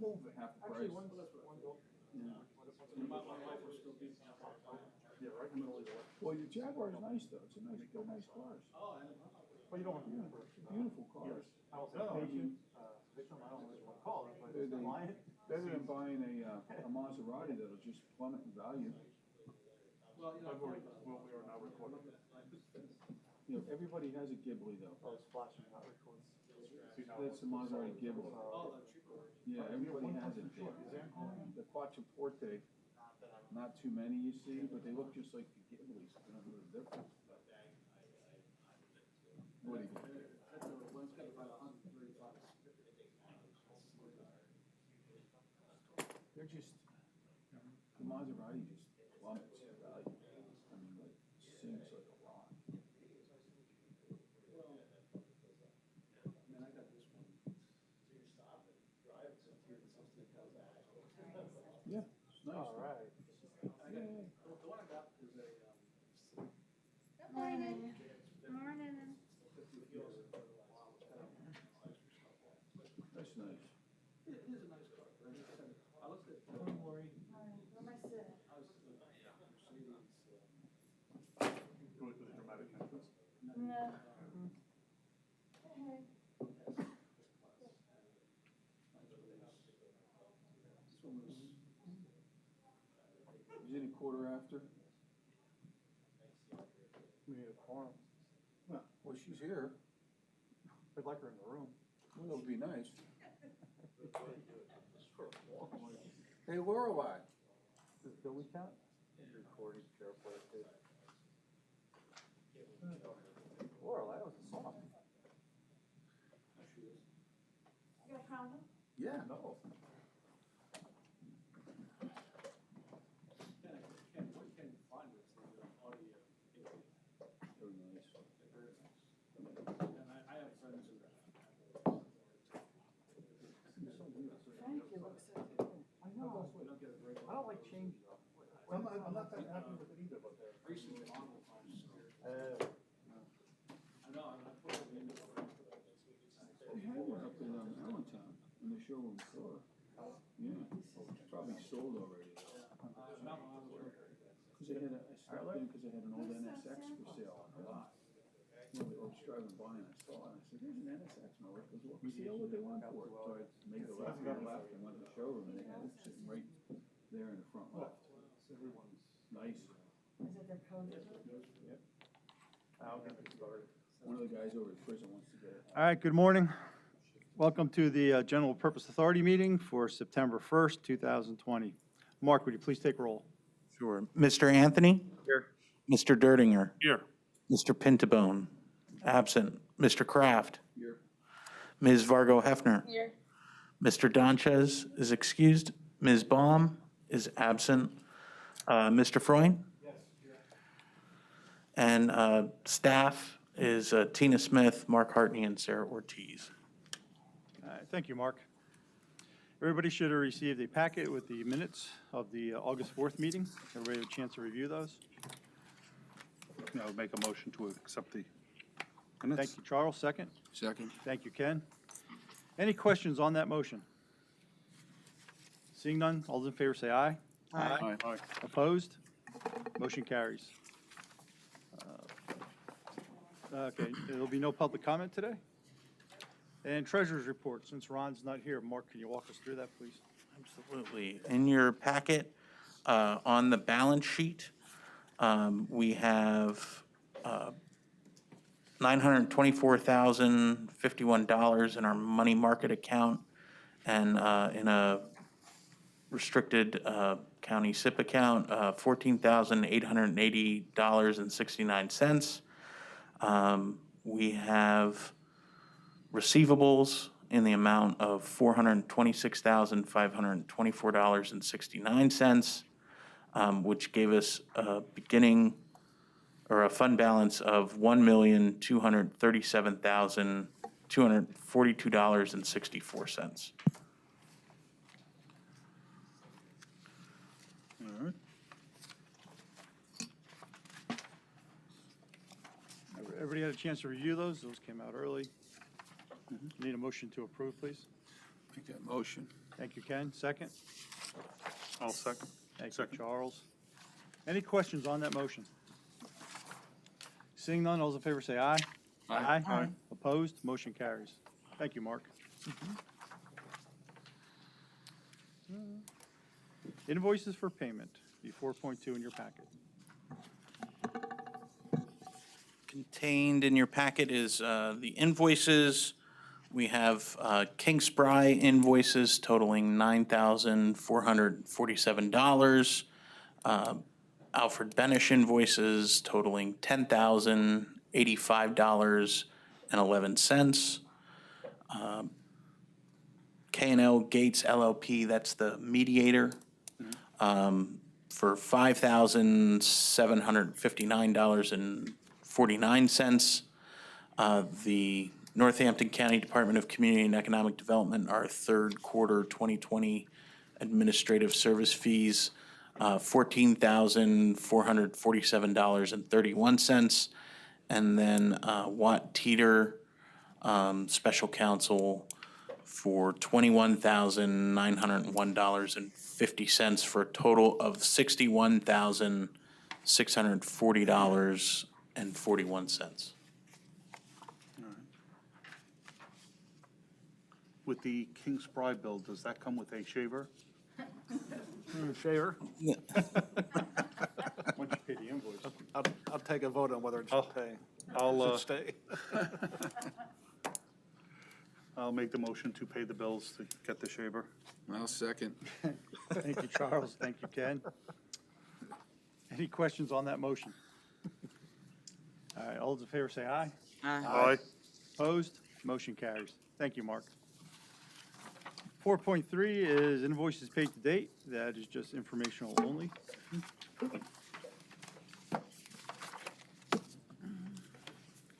moving. half the Actually, price. one go. Yeah. My wife was still being. Yeah, right in the middle of your. Well, your Jaguar is nice though, it's a nice, they're nice cars. Oh, and. But you don't want to. Beautiful cars. I don't say No, I patient, mean, victim, I don't know what you want to call it, but They- client. better than buying a Maserati that'll just plummet in value. Well, you know. Well, we are now recording. You know, everybody has a Ghibli though. Oh, it's flashing, not recording. That's the Maserati Ghibli. Oh, the cheaper. Yeah, everybody has it. The Quattroporte, not too many you see, but they look just like the Ghiblis. They're not really different. What do you think? One's got about 135. They're just, the Maserati just plummets in value. I mean, like, seems like a lot. Man, I got this one. Yeah, it's nice. All right. The one I got is a, Good morning. Morning. That's nice. it is a nice car. I looked at. Don't worry. Where am I sitting? I was, Mercedes, Go with the dramatic entrance. No. This one was. Is it a quarter after? We need a quorum. Well, she's here. I'd like her in the room. Well, that would be nice. Hey, Lorelei. Does Billy count? Recording carefully. Laurel, that was a song. You got a problem? Yeah. No. Ken, what can you find with the audio? Very nice. Very nice. And I have friends who. Frank, you look so good. I know. We don't get a break. I don't like change though. I'm not that happy with it either, but. Recently, on the phone. I know, I put it in the. They had one up in Allentown, in the showroom floor. Yeah, it's probably sold already though. Cause they had I stopped in because they had an old NSX for sale on the lot. You know, I was driving by and I saw it, and I said, there's an NSX, my wife goes, well, see what they want for it. So I made the left and went to the showroom, and they had it sitting right there in the front left. Nice. Is it their code? I'll get it started. One of the guys over at prison wants to get it. All right, good morning. Welcome to the General Purpose Authority meeting for September 1st, 2020. Mark, would you please take roll? Sure. Mr. Anthony? Here. Mr. Derdinger? Here. Mr. Pintabone? Absent. Mr. Kraft? Here. Ms. Vargo Hefner? Here. Mr. Donchez is excused. Ms. Baum is absent. Mr. Freund? Yes. And staff is Tina Smith, Mark Hartney, and Sarah Ortiz. All right, thank you, Mark. Everybody should have received a packet with the minutes of the August 4th meeting. Everybody had a chance to review those? I would make a motion to accept the Thank minutes. you, Charles. Second. Second. Thank you, Ken. Any questions on that motion? Seeing none, all those in favor say aye. Aye. Opposed? Motion carries. Okay, there'll be no public comment today? And treasurer's report, since Ron's not here, Mark, can you walk us through that, please? Absolutely. In your packet, on the balance sheet, we have $924,051 in our money market account and in a restricted county SIP account, $14,880.69. We have receivables in the amount of $426,524.69, which gave us a beginning or a fund balance of $1,237,242.64. All right. Everybody had a chance to review those? Those came out early. Need a motion to approve, please? Make that motion. Thank you, Ken. Second? I'll second. Thank you, Second. Charles. Any questions on that motion? Seeing none, all those in favor say aye. Aye. Aye. Opposed? Motion carries. Thank you, Mark. Invoices for payment, be 4.2 in your packet. Contained in your packet is the invoices. We have Kingsbry invoices totaling $9,447. Alfred Benish invoices totaling $10,085.11. K&L Gates LLP, that's the mediator, for $5,759.49. The Northampton County Department of Community and Economic Development, our third quarter 2020 administrative service fees, $14,447.31. And then Watt Teeter, special counsel, for $21,901.50 for a total of $61,640.41. With the Kingsbry bill, does that come with a shaver? Shaver, Once you pay the invoice. I'll take a vote on whether it I'll- should pay, I'll, should stay. I'll make the motion to pay the bills to get the shaver. I'll second. Thank you, Charles. Thank you, Ken. Any questions on that motion? All right, all those in favor say aye. Aye. Opposed? Motion carries. Thank you, Mark. 4.3 is invoices paid to date. That is just informational only.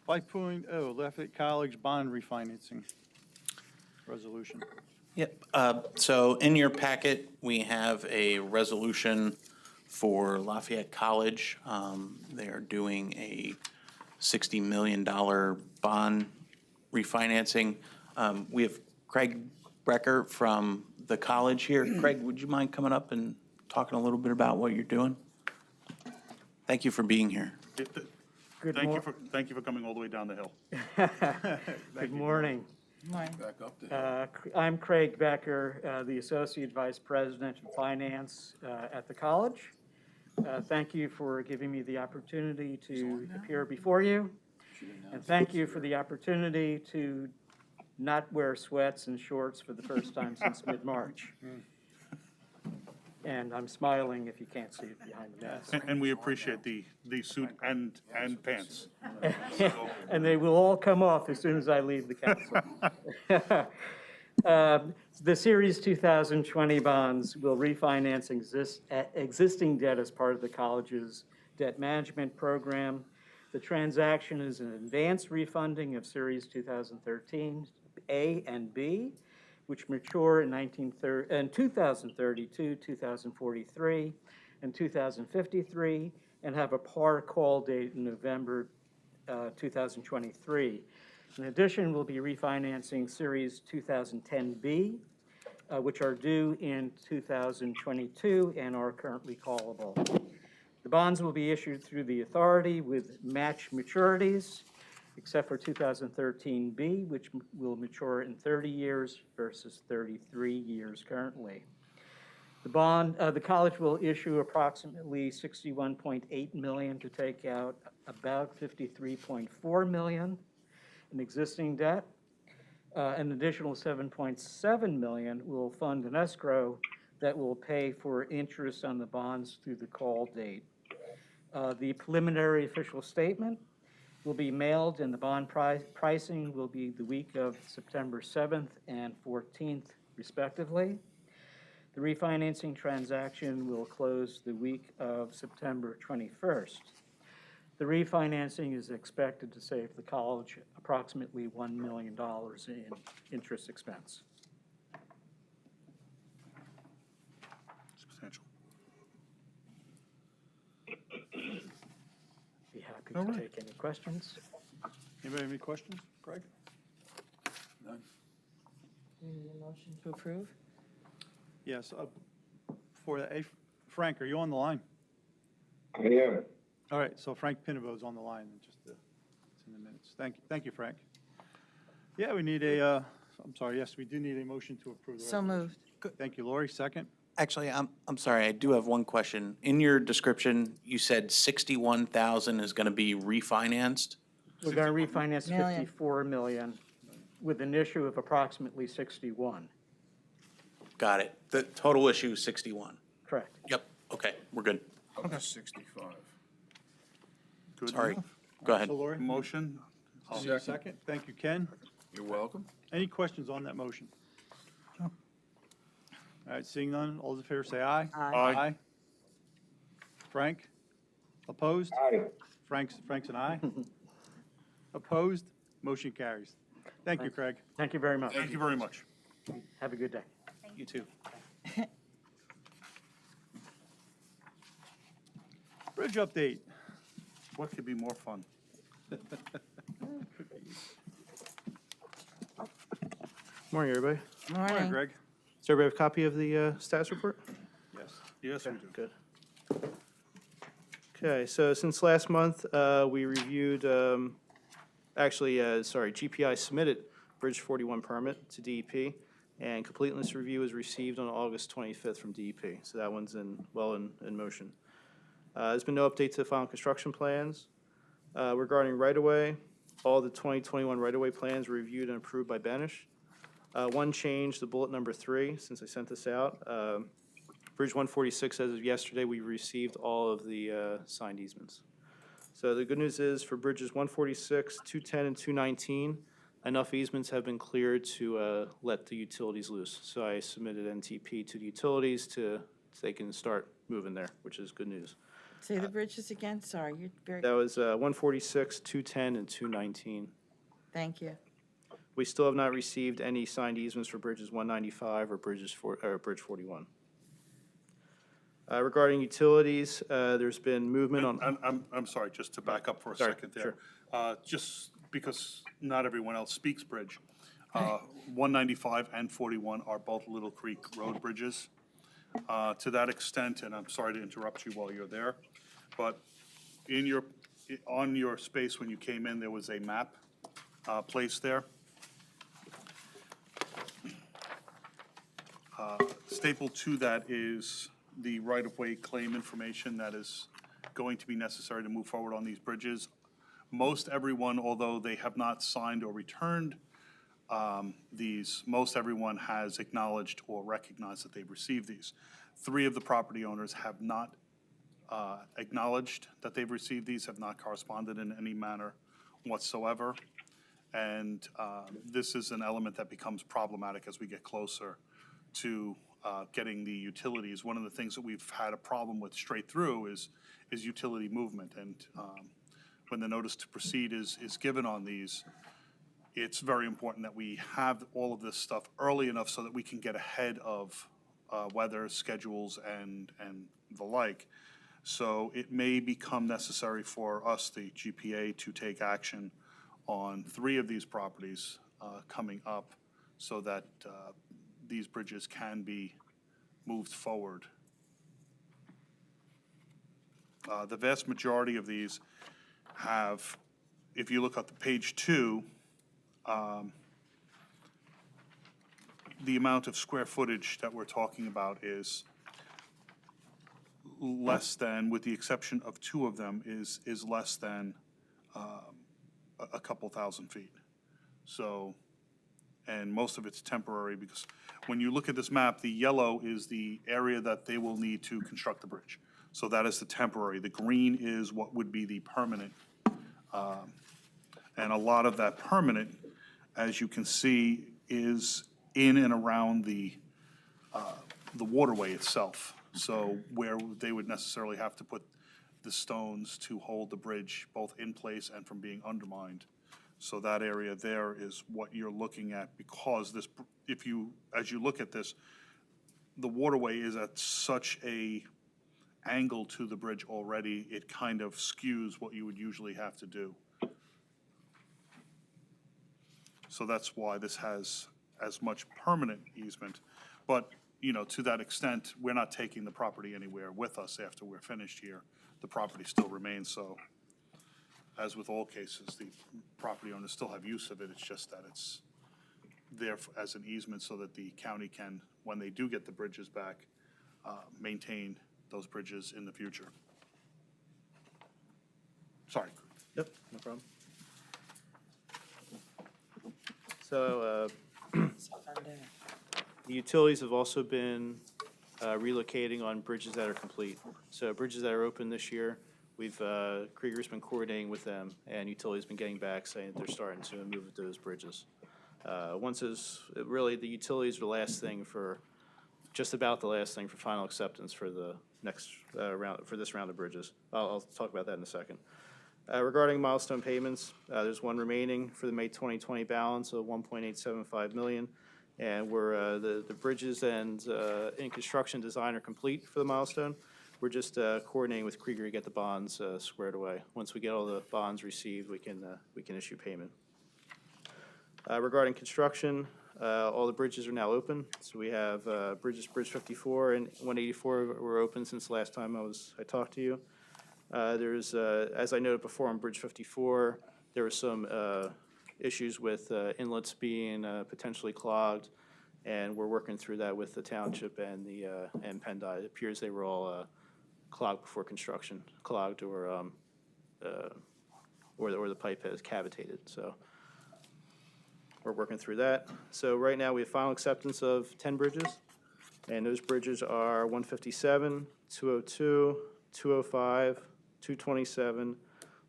5.0 Lafayette College bond refinancing resolution. Yep, so in your packet, we have a resolution for Lafayette College. They are doing a $60 million bond refinancing. We have Craig Brecker from the college here. Craig, would you mind coming up and talking a little bit about what you're doing? Thank you for being here. Thank you for coming all the way down the hill. Good morning. Back up there. I'm Craig Becker, the Associate Vice President of Finance at the college. Thank you for giving me the opportunity to appear before you. And thank you for the opportunity to not wear sweats and shorts for the first time since mid-March. And I'm smiling if you can't see it behind the mask. And we appreciate the suit and pants. And they will all come off as soon as I leave the council. The Series 2020 bonds will refinance existing debt as part of the college's debt management program. The transaction is an advance refunding of Series 2013 A and B, which mature in 2032, 2043, and 2053, and have a par call date in November 2023. In addition, we'll be refinancing Series 2010B, which are due in 2022 and are currently callable. The bonds will be issued through the authority with match maturities, except for 2013B, which will mature in 30 years versus 33 years currently. The college will issue approximately $61.8 million to take out about $53.4 million in existing debt. An additional $7.7 million will fund an escrow that will pay for interest on the bonds through the call date. The preliminary official statement will be mailed, and the bond pricing will be the week of September 7th and 14th, respectively. The refinancing transaction will close the week of September 21st. The refinancing is expected to save the college approximately $1 million in interest expense. Substantial. Be happy All to right. take any questions. Anybody have any questions? Greg? None. You need a motion to approve? Yes, for that, hey, Frank, are you on the line? I am. All right, so Frank Pinavo's on the line, just, it's in the minutes. Thank you, Frank. Yeah, we need I'm sorry, yes, we do need a motion to approve the So resolution. moved. Thank you, Lori, second. Actually, I'm sorry, I do have one question. In your description, you said 61,000 is going to be refinanced? We're going to refinance Million. 54 million with an issue of approximately 61. Got it. The total issue is 61. Correct. Yep, okay, we're good. Up to 65. Good Sorry, enough. go ahead. So Lori, Motion? I need a second. Thank you, Ken. You're welcome. Any questions on that motion? All right, seeing none, all those in favor say aye. Aye. Frank? Opposed? Aye. Frank's an aye. Opposed? Motion carries. Thank you, Craig. Thank you very much. Thank you very much. Have a good day. You too. Bridge update. What could be more fun? Morning, everybody. Morning, Morning. Greg. Does everybody have a copy of the status report? Yes. Yes, we do. Good. Okay, so since last month, we reviewed, GPI submitted Bridge 41 permit to DEP, and completeness review was received on August 25th from DEP, so that one's in motion. There's been no update to the final construction plans. Regarding right-of-way, all the 2021 right-of-way plans were reviewed and approved by Banish. One change, the bullet number 3, since I sent this out. Bridge 146, as of yesterday, we received all of the signed easements. So the good news is for bridges 146, 210, and 219, enough easements have been cleared to let the utilities loose. So I submitted NTP to the utilities so they can start moving there, which is good news. Say the bridges again, sorry, you're very, That was 146, 210, and 219. thank you. We still have not received any signed easements for bridges 195 or Bridge 41. Regarding utilities, there's been movement on. I'm sorry, just to back up for a Sorry, second there. Just because not everyone else speaks bridge. 195 and 41 are both Little Creek Road bridges. To that extent, and I'm sorry to interrupt you while you're there, but on your space when you came in, there was a map placed there. Stapled to that is the right-of-way claim information that is going to be necessary to move forward on these bridges. Most everyone, although they have not signed or returned most everyone has acknowledged or recognized that they've received these. 3 of the property owners have not acknowledged that they've received these, have not corresponded in any manner whatsoever. And this is an element that becomes problematic as we get closer to getting the utilities. One of the things that we've had a problem with straight through is utility movement. And when the notice to proceed is given on these, it's very important that we have all of this stuff early enough so that we can get ahead of weather, schedules, and the like. So it may become necessary for us, the GPA, to take action on 3 of these properties coming up so that these bridges can be moved forward. The vast majority of these have, if you look at the page 2, the amount of square footage that we're talking about is less than, with the exception of 2 of them, is less than a couple thousand feet. So, and most of it's temporary, because when you look at this map, the yellow is the area that they will need to construct the bridge. So that is the temporary. The green is what would be the permanent. And a lot of that permanent, as you can see, is in and around the waterway itself. So where they would necessarily have to put the stones to hold the bridge both in place and from being undermined. So that area there is what you're looking at, because this, as you look at this, the waterway is at such a angle to the bridge already, it kind of skews what you would usually have to do. So that's why this has as much permanent easement. But, you know, to that extent, we're not taking the property anywhere with us after we're finished here. The property still remains, so as with all cases, the property owners still have use of it. It's just that it's there as an easement so that the county can, when they do get the bridges back, maintain those bridges in the future. Sorry. Yep, no problem. So, the utilities have also been relocating on bridges that are complete. So bridges that are open this year, Krieger's been coordinating with them, and utilities been getting back saying that they're starting to move those bridges. Really, the utilities are the last thing for, just about the last thing for final acceptance for the next round, for this round of bridges. I'll talk about that in a second. Regarding milestone payments, there's one remaining for the May 2020 balance of $1.875 million. And the bridges and in construction design are complete for the milestone. We're just coordinating with Krieger to get the bonds squared away. Once we get all the bonds received, we can issue payment. Regarding construction, all the bridges are now open. So we have Bridge 54 and 184 were open since the last time I talked to you. There's, as I noted before on Bridge 54, there were some issues with inlets being potentially clogged, and we're working through that with the township and PennDOT. It appears they were all clogged before construction, clogged or the pipe has cavitated. So we're working through that. So right now we have final acceptance of 10 bridges, and those bridges are 157, 202, 205, 227,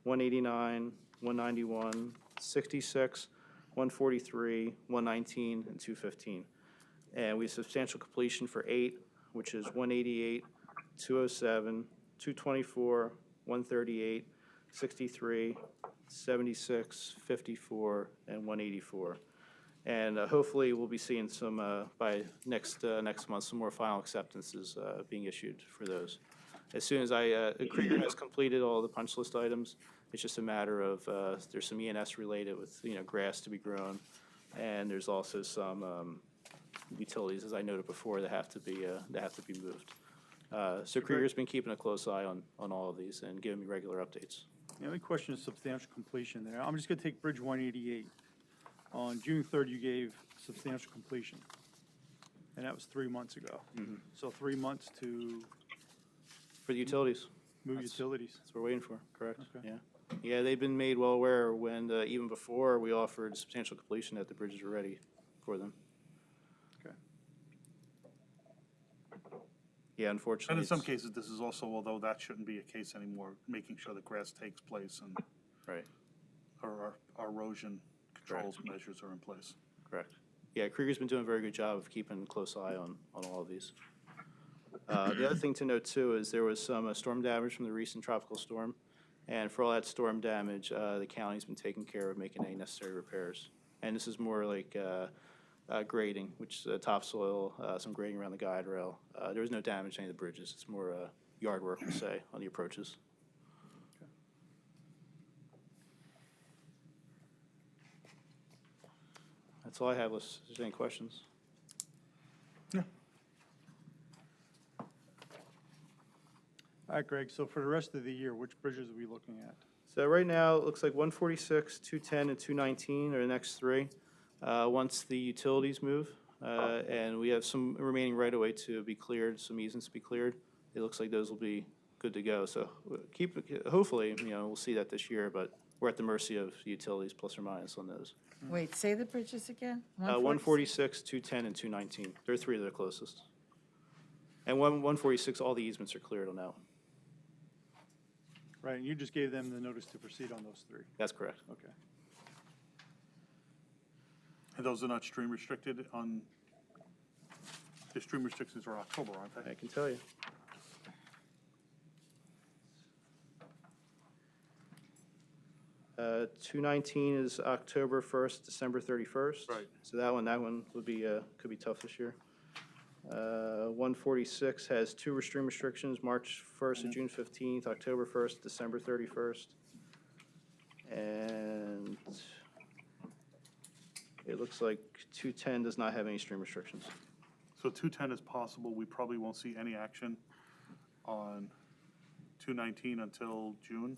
189, 191, 66, 143, 119, and 215. And we have substantial completion for 8, which is 188, 207, 224, 138, 63, 76, 54, and 184. And hopefully we'll be seeing some, by next month, some more final acceptances being issued for those. As soon as Krieger has completed all the punch list items, it's just a matter of, there's some ENS related with, grass to be grown, and there's also some utilities, as I noted before, that have to be moved. So Krieger's been keeping a close eye on all of these and giving me regular updates. The only question is substantial completion there. I'm just going to take Bridge 188. On June 3rd, you gave substantial completion, and that was 3 months ago. So 3 months to For the utilities. move utilities. That's what we're waiting for, correct? Okay. Yeah. Yeah, they've been made well aware when, even before we offered substantial completion, that the bridges are ready for them. Okay. Yeah, unfortunately. And in some it's- cases, this is also, although that shouldn't be a case anymore, making sure the grass takes place and Right, our erosion controls measures are in place. correct. Yeah, Krieger's been doing a very good job of keeping a close eye on all of these. The other thing to note too is there was some storm damage from the recent tropical storm. And for all that storm damage, the county's been taking care of making any necessary repairs. And this is more like grading, which is topsoil, some grading around the guide rail. There was no damage to any of the bridges. It's more yard work, we'll say, on the approaches. That's all I have, unless there's any questions. All right, Greg, so for the rest of the year, which bridges are we looking at? So right now, it looks like 146, 210, and 219 are the next three. Once the utilities move, and we have some remaining right-of-way to be cleared, some easements to be cleared, it looks like those will be good to go. So hopefully, we'll see that this year, but we're at the mercy of utilities plus or minus on those. Wait, say the bridges again? 146, 210, and 219. There are three of the closest. And 146, all the easements are cleared on that one. Right, and you just gave them the notice to proceed on those 3. That's correct. Okay. And those are not stream restricted on, the stream restrictions are October, aren't they? I can tell you. Uh, 219 is October 1st, December 31st. Right. So that one would be, could be tough this year. 146 has 2 stream restrictions, March 1st to June 15th, October 1st, December 31st. And it looks like 210 does not have any stream restrictions. So 210 is possible. We probably won't see any action on 219 until June,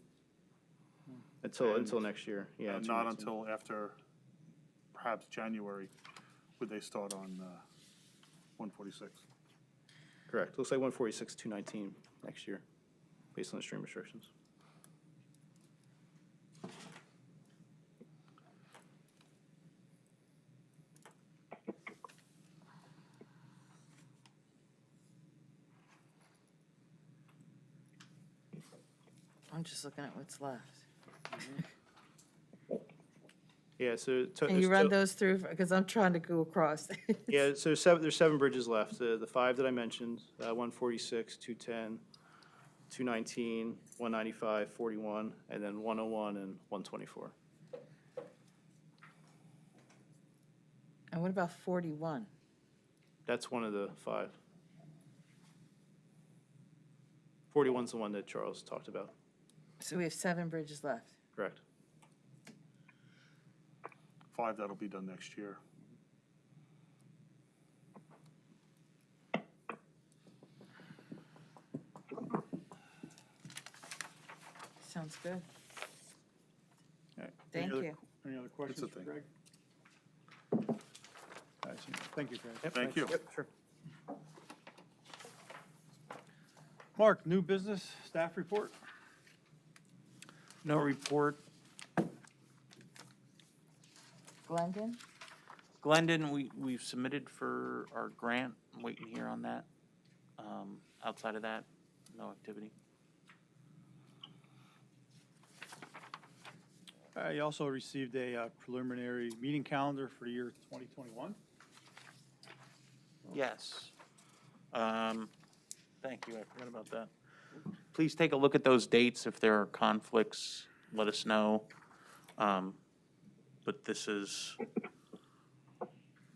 Until next year, yeah. and not until after perhaps January would they start on 146. Correct. Looks like 146, 219 next year, based on the stream restrictions. I'm just looking at what's left. Yeah, so. And you run those through, because I'm trying to go across. Yeah, so there's seven bridges left. The five that I mentioned, 146, 210, 219, 195, 41, and then 101 and 124. And what about 41? That's one of the five. 41's the one that Charles talked about, So we have 7 bridges left. correct? 5, that'll be done next year. Sounds good. All right. Thank Any other- you. Any other questions It's a for thing. Greg? All right, so thank you, Greg. Thank you. Yep, sure. Mark, new business, staff report? No report. Glendon? Glendon, we've submitted for our grant. I'm waiting here on that. Outside of that, no activity. You also received a preliminary meeting calendar for the year 2021. Yes. Thank you, I forgot about that. Please take a look at those dates. If there are conflicts, let us know. But this is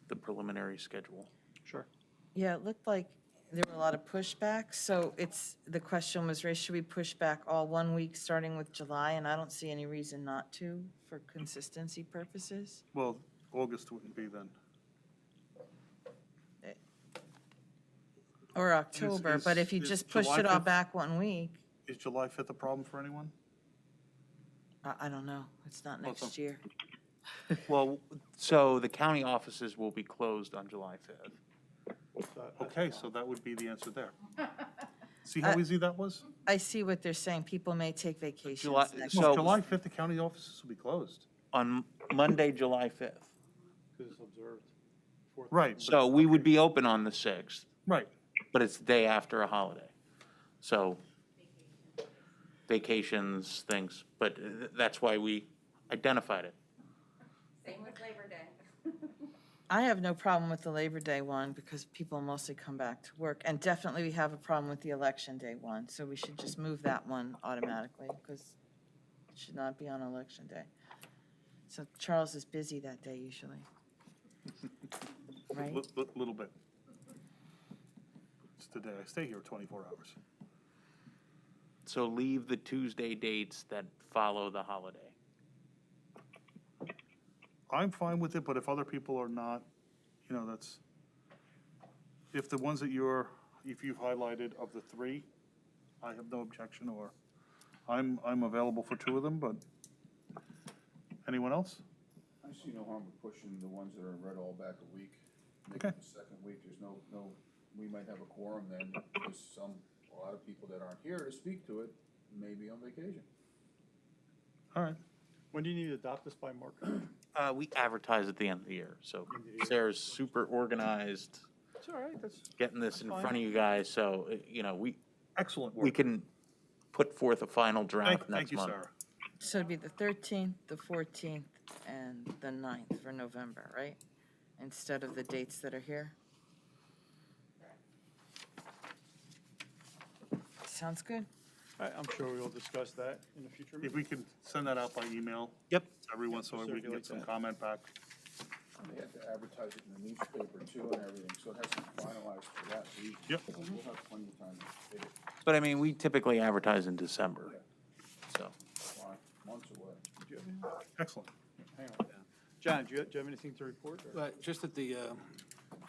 the preliminary schedule. Sure. Yeah, it looked like there were a lot of pushbacks, so the question was raised, should we push back all 1 week starting with July? And I don't see any reason not to, for consistency purposes. Well, August wouldn't be then. Or October, but if you is just pushed July it all 5th? back 1 week, Is July 5th a problem for anyone? I don't know, it's not Well, next year. Well, so the county offices will be closed on July 5th. Okay, so that would be the answer there. See how easy that was? I see what they're saying, people may take vacations July- next So- No, July 5th, the county offices will be closed. On Monday, July 5th. Because it's observed. Right, So we would be open on the 6th, right. but it's the day after a holiday. So vacations, things, but that's why we identified it. Same with Labor Day. I have no problem with the Labor Day one because people mostly come back to work. And definitely we have a problem with the Election Day one, so we should just move that one automatically because it should not be on Election Day. So Charles is busy that day usually. Right? Little bit. It's the day I stay here 24 hours. So leave the Tuesday dates that follow the holiday. I'm fine with it, but if other people are not, that's, if the ones that if you've highlighted of the 3, I have no objection, or I'm available for 2 of them, but anyone else? I see no harm in pushing the ones that are in red all back a week. Make Okay. it the second week, there's no, we might have a quorum then, because a lot of people that aren't here to speak to it may be on vacation. All right. When do you need to adopt this by, Mark? We advertise at the end of the year, so Sarah's super organized, It's all right, that's, getting this in That's front of you guys, so, Excellent we work. can put forth a final draft Thank next you, month. Sarah. So it'd be the 13th, the 14th, and the 9th for November, right? Instead of the dates that are here? Sounds good. all right, I'm sure we'll discuss that in a future If meeting. we could send that out by email. Yep. to everyone, so we can circulate get some that. comment back. They have to advertise it in the newspaper too and everything, so it has to be finalized for that, so Yep. we'll have plenty of time to get it But I mean, we typically advertise in December, so. months away. Do you have anything? Excellent. Hang on. John, do you have anything to report? or- But just that the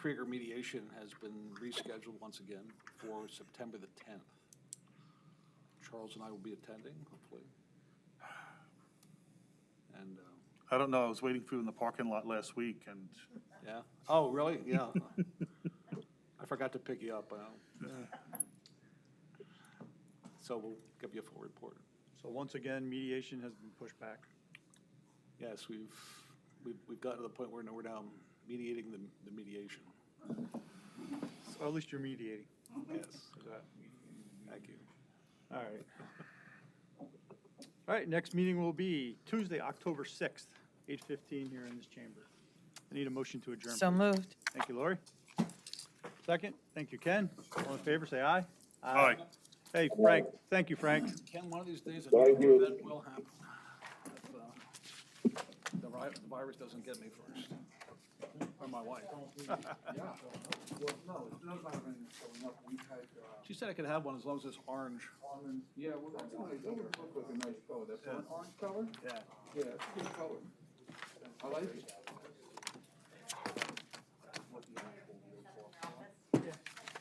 Krieger mediation has been rescheduled once again for September the 10th. Charles and I will be attending, hopefully. And, I don't know, I was waiting for you in the parking lot last week, and yeah. Oh, really? Yeah. I forgot to pick you up, I know. So we'll give you a full report. So once again, mediation has been pushed back. Yes, we've gotten to the point where we're now mediating the mediation. So at least you're mediating. Yes. Thank you. All right. All right, next meeting will be Tuesday, October 6th, 8:15 here in this chamber. I need a motion to adjourn. So please. moved. Thank you, Lori. Second, thank you, Ken. All in favor, say aye. Aye. Hey, Frank, thank you, Frank. Ken, one of these days, Thank you. that will happen. If, the virus doesn't get me first, or my wife. Yeah, well, no, it's not about anything showing up, we had, She said I could have one as long as it's orange. almond, yeah, well, that's nice, that would look like a nice color, that's an orange color? Yeah. Yeah, it's a good color. I like it.